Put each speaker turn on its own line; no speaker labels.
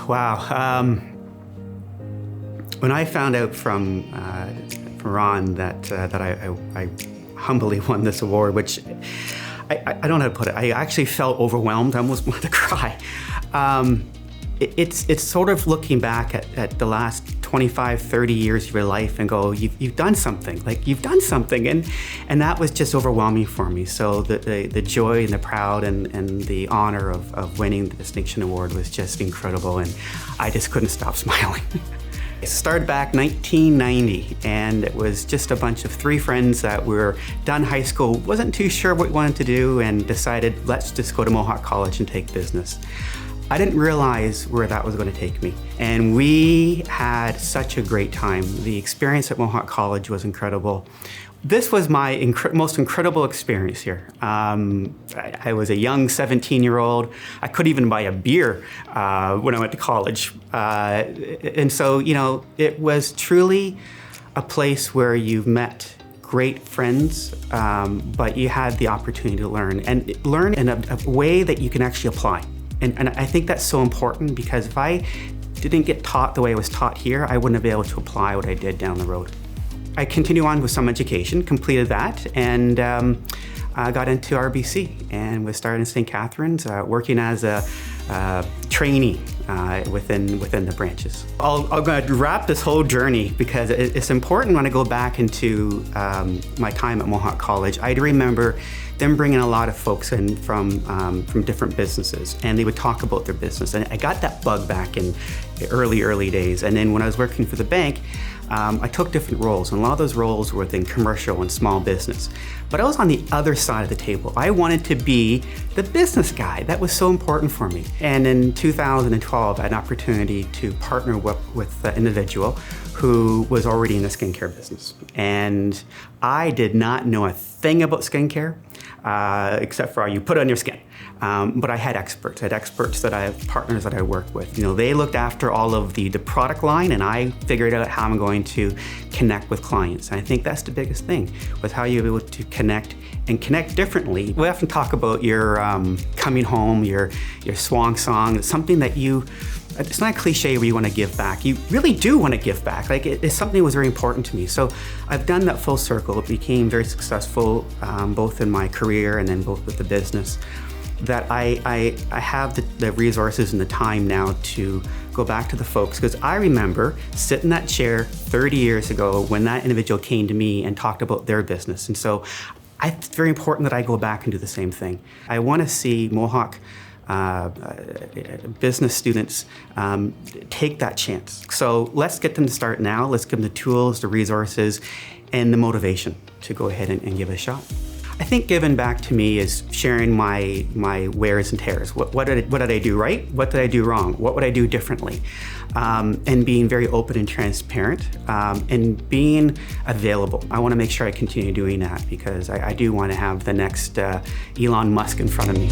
Wow. When I found out from Ron that I humbly won this award, which I don't know how to put it. I actually felt overwhelmed. I almost wanted to cry. It's sort of looking back at the last 25, 30 years of your life and go, you've done something. Like, you've done something. And that was just overwhelming for me. So the joy and the proud and the honor of winning the Distinction Award was just incredible. And I just couldn't stop smiling. It started back 1990, and it was just a bunch of three friends that were done high school, wasn't too sure what we wanted to do, and decided, let's just go to Mohawk College and take business. I didn't realize where that was going to take me. And we had such a great time. The experience at Mohawk College was incredible. This was my most incredible experience here. I was a young 17-year-old. I couldn't even buy a beer when I went to college. And so, it was truly a place where you've met great friends, but you had the opportunity to learn in a way that you can actually apply. And I think that's so important, because if I didn't get taught the way I was taught here, I wouldn't have been able to apply what I did down the road. I continued on with some education, completed that, and got into RBC and was started in St. Catharines, working as a trainee within the branches. I'm going to wrap this whole journey because it's important when I go back into my time at Mohawk College. I remember them bringing a lot of folks in from different businesses, and they would talk about their business. And I got that bug back in the early days. And then when I was working for the bank, I took different roles, and a lot of those roles were within commercial and small business. But I was on the other side of the table. I wanted to be the business guy. That was so important for me. And in 2012, I had an opportunity to partner with an individual who was already in the skincare business. And I did not know a thing about skincare, except for you put it on your skin. But I had experts. Partners that I worked with. They looked after all of the product line, and I figured out how I'm going to connect with clients. And I think that's the biggest thing, was how you're able to connect and connect differently. We often talk about your coming home, your swan song. It's something that it's not a cliche where you want to give back. You really do want to give back. Like, it's something that was very important to me. So I've done that full circle. It became very successful, both in my career and then both with the business, that I have the resources and the time now to go back to the folks. Because I remember sitting in that chair 30 years ago when that individual came to me and talked about their business. And so it's very important that I go back and do the same thing. I want to see Mohawk business students take that chance. So let's get them to start now. Let's give them the tools, the resources, and the motivation to go ahead and give it a shot. I think giving back to me is sharing my wears and tears. What did I do right? What did I do wrong? What would I do differently? And being very open and transparent, and being available. I want to make sure I continue doing that, because I do want to have the next Elon Musk in front of me.